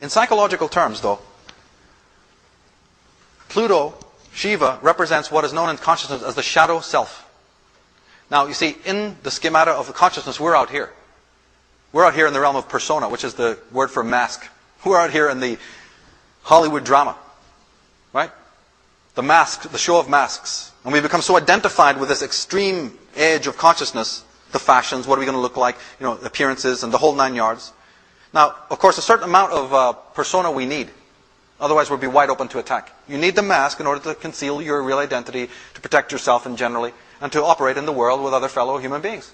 In psychological terms, though, Pluto, Shiva, represents what is known in consciousness as the shadow self. Now, you see, in the schemata of the consciousness, we're out here. We're out here in the realm of persona, which is the word for mask. We're out here in the Hollywood drama, right? The mask, the show of masks. And we become so identified with this extreme edge of consciousness, the fashions, what are we going to look like, appearances, and the whole 9 yards. Now, of course, a certain amount of persona we need. Otherwise, we'll be wide open to attack. You need the mask in order to conceal your real identity, to protect yourself and generally, and to operate in the world with other fellow human beings.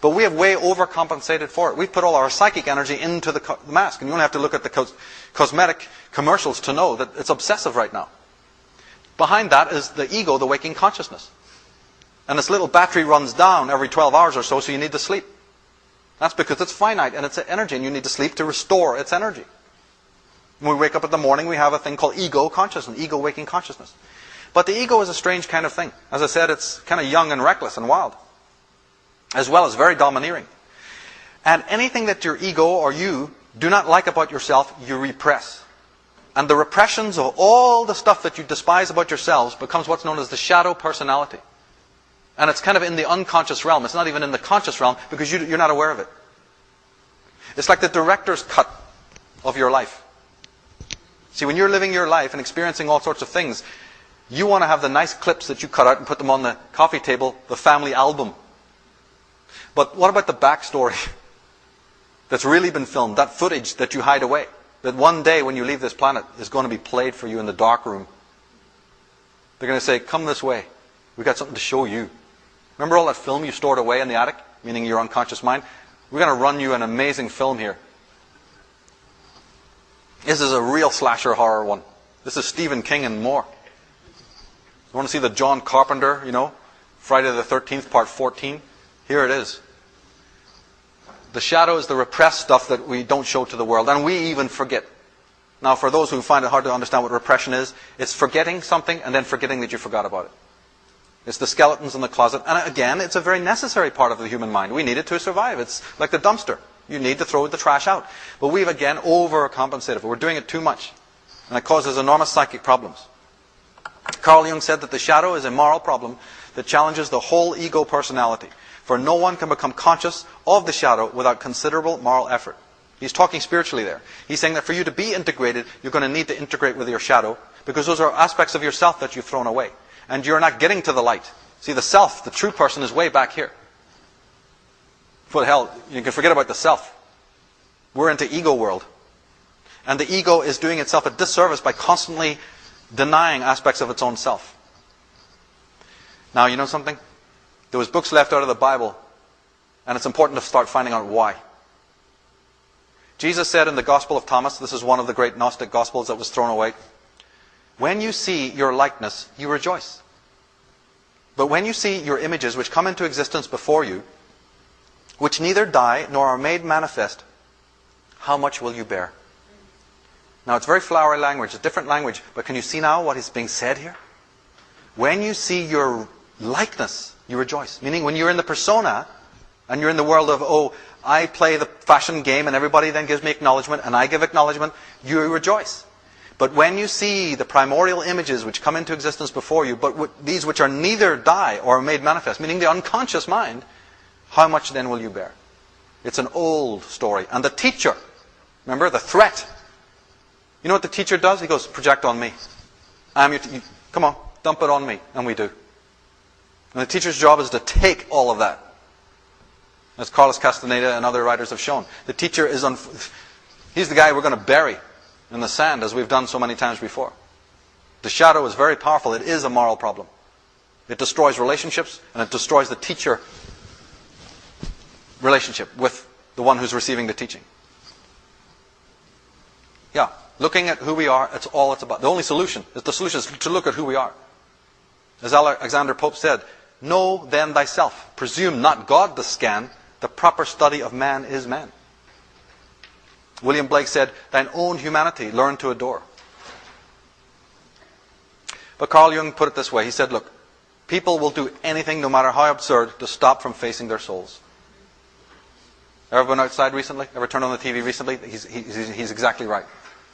But we have way overcompensated for it. We've put all our psychic energy into the mask. And you only have to look at the cosmetic commercials to know that it's obsessive right now. Behind that is the ego, the waking consciousness. And this little battery runs down every 12 hours or so, so you need to sleep. That's because it's finite and it's energy, and you need to sleep to restore its energy. When we wake up in the morning, we have a thing called ego consciousness, ego waking consciousness. But the ego is a strange kind of thing. As I said, it's kind of young and reckless and wild, as well as very domineering. And anything that your ego or you do not like about yourself, you repress. And the repressions of all the stuff that you despise about yourselves becomes what's known as the shadow personality. And it's kind of in the unconscious realm. It's not even in the conscious realm because you're not aware of it. It's like the director's cut of your life. See, when you're living your life and experiencing all sorts of things, you want to have the nice clips that you cut out and put them on the coffee table, the family album. But what about the backstory that's really been filmed, that footage that you hide away, that one day when you leave this planet is going to be played for you in the dark room? They're going to say, come this way. We've got something to show you. Remember all that film you stored away in the attic, meaning your unconscious mind? We're going to run you an amazing film here. This is a real slasher horror one. This is Stephen King and more. You want to see the John Carpenter, Friday the 13th, part 14? Here it is. The shadow is the repressed stuff that we don't show to the world, and we even forget. Now, for those who find it hard to understand what repression is, it's forgetting something and then forgetting that you forgot about it. It's the skeletons in the closet. And again, it's a very necessary part of the human mind. We need it to survive. It's like the dumpster. You need to throw the trash out. But we've again overcompensated. We're doing it too much. And it causes enormous psychic problems. Carl Jung said that the shadow is a moral problem that challenges the whole ego personality. For no one can become conscious of the shadow without considerable moral effort. He's talking spiritually there. He's saying that for you to be integrated, you're going to need to integrate with your shadow, because those are aspects of yourself that you've thrown away. And you're not getting to the light. See, the self, the true person, is way back here. For the hell, you can forget about the self. We're into ego world. And the ego is doing itself a disservice by constantly denying aspects of its own self. Now, you know something? There was books left out of the Bible, and it's important to start finding out why. Jesus said in the Gospel of Thomas, this is one of the great Gnostic Gospels that was thrown away, when you see your likeness, you rejoice. But when you see your images which come into existence before you, which neither die nor are made manifest, how much will you bear? Now, it's very flowery language, a different language, but can you see now what is being said here? When you see your likeness, you rejoice. Meaning when you're in the persona, and you're in the world of, oh, I play the fashion game and everybody then gives me acknowledgement and I give acknowledgement, you rejoice. But when you see the primordial images which come into existence before you, but these which are neither die or are made manifest, meaning the unconscious mind, how much then will you bear? It's an old story. And the teacher, remember, the threat. You know what the teacher does? He goes, project on me. I'm your come on, dump it on me. And we do. And the teacher's job is to take all of that. As Carlos Castaneda and other writers have shown. The teacher is he's the guy we're going to bury in the sand, as we've done so many times before. The shadow is very powerful. It is a moral problem. It destroys relationships, and it destroys the teacher relationship with the one who's receiving the teaching. Yeah, looking at who we are, that's all it's about. The only solution is to look at who we are. As Alexander Pope said, know then thyself. Presume not God to scan. The proper study of man is man. William Blake said, thine own humanity learn to adore. But Carl Jung put it this way. He said, look, people will do anything, no matter how absurd, to stop from facing their souls. Ever been outside recently? Ever turned on the TV recently? He's exactly right.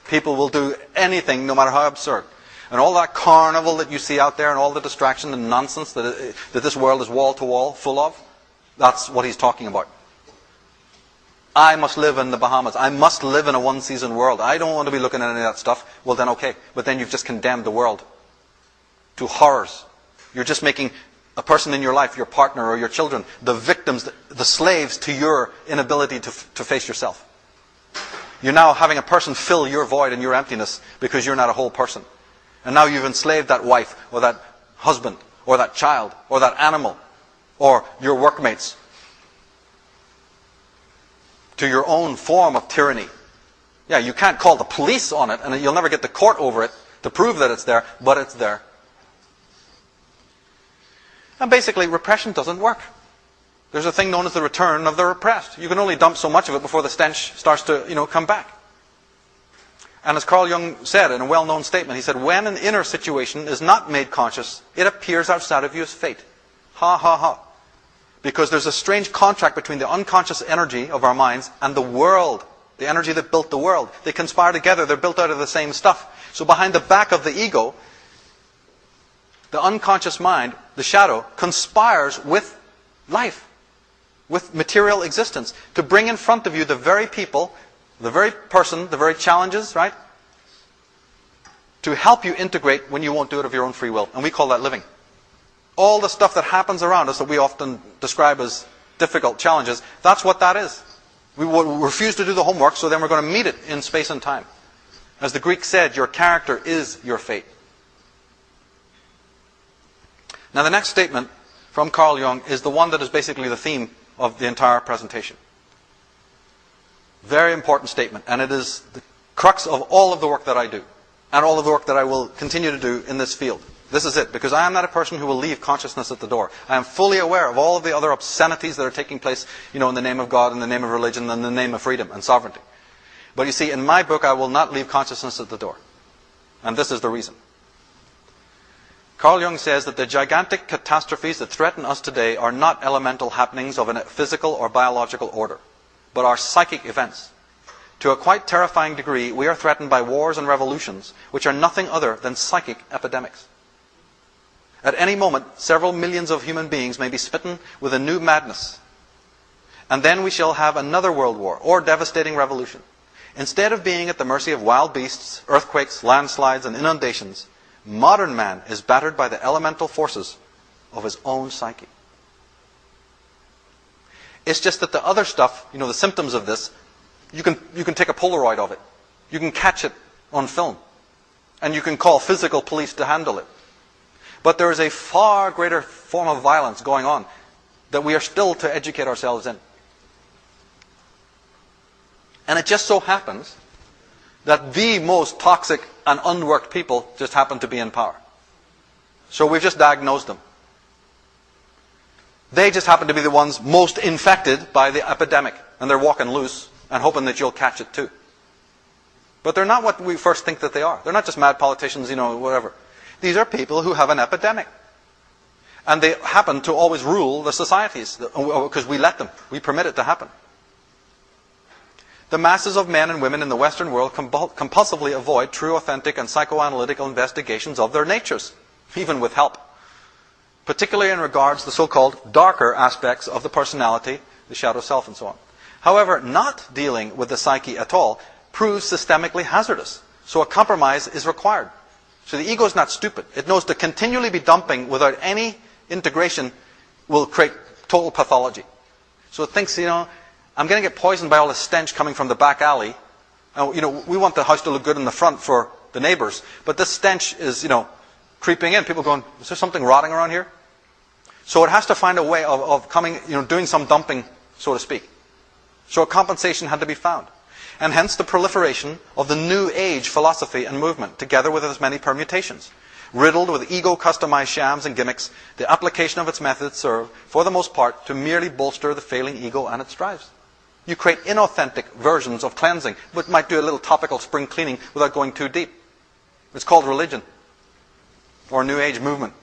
People will do anything, no matter how absurd. And all that carnival that you see out there and all the distraction and nonsense that this world is wall to wall full of, that's what he's talking about. I must live in the Bahamas. I must live in a one-season world. I don't want to be looking at any of that stuff. Well, then okay. But then you've just condemned the world to horrors. You're just making a person in your life, your partner or your children, the victims, the slaves to your inability to face yourself. You're now having a person fill your void and your emptiness because you're not a whole person. And now you've enslaved that wife or that husband or that child or that animal or your workmates to your own form of tyranny. Yeah, you can't call the police on it and you'll never get the court over it to prove that it's there, but it's there. And basically, repression doesn't work. There's a thing known as the return of the repressed. You can only dump so much of it before the stench starts to, come back. And as Carl Jung said in a well-known statement, he said, when an inner situation is not made conscious, it appears outside of you as fate. Ha, ha, ha. Because there's a strange contract between the unconscious energy of our minds and the world, the energy that built the world. They conspire together, they're built out of the same stuff. So behind the back of the ego, the unconscious mind, the shadow, conspires with life, with material existence, to bring in front of you the very people, the very person, the very challenges, right? To help you integrate when you won't do it of your own free will. And we call that living. All the stuff that happens around us that we often describe as difficult challenges, that's what that is. We will refuse to do the homework, so then we're going to meet it in space and time. As the Greek said, your character is your fate. Now the next statement from Carl Jung is the one that is basically the theme of the entire presentation. Very important statement, and it is the crux of all of the work that I do, and all of the work that I will continue to do in this field. This is it, because I am not a person who will leave consciousness at the door. I am fully aware of all of the other obscenities that are taking place, in the name of God, in the name of religion, in the name of freedom and sovereignty. But you see, in my book, I will not leave consciousness at the door. And this is the reason. Carl Jung says that the gigantic catastrophes that threaten us today are not elemental happenings of a physical or biological order, but are psychic events. To a quite terrifying degree, we are threatened by wars and revolutions, which are nothing other than psychic epidemics. At any moment, several millions of human beings may be smitten with a new madness. And then we shall have another world war, or devastating revolution. Instead of being at the mercy of wild beasts, earthquakes, landslides, and inundations, modern man is battered by the elemental forces of his own psyche. It's just that the other stuff, the symptoms of this, you can take a Polaroid of it. You can catch it on film. And you can call physical police to handle it. But there is a far greater form of violence going on that we are still to educate ourselves in. And it just so happens that the most toxic and unworked people just happen to be in power. So we've just diagnosed them. They just happen to be the ones most infected by the epidemic. And they're walking loose and hoping that you'll catch it too. But they're not what we first think that they are. They're not just mad politicians, whatever. These are people who have an epidemic. And they happen to always rule the societies because we let them. We permit it to happen. The masses of men and women in the Western world compulsively avoid true, authentic, and psychoanalytical investigations of their natures, even with help. Particularly in regards to the so-called darker aspects of the personality, the shadow self, and so on. However, not dealing with the psyche at all proves systemically hazardous. So a compromise is required. So the ego is not stupid. It knows to continually be dumping without any integration will create total pathology. So it thinks, I'm going to get poisoned by all this stench coming from the back alley. And, we want the house to look good in the front for the neighbors. But this stench is, creeping in. People going, is there something rotting around here? So it has to find a way of coming, doing some dumping, so to speak. So a compensation had to be found. And hence the proliferation of the New Age philosophy and movement, together with its many permutations. Riddled with ego-customized shams and gimmicks, the application of its methods serve, for the most part, to merely bolster the failing ego and its drives. You create inauthentic versions of cleansing, but might do a little topical spring cleaning without going too deep. It's called religion, or New Age movement.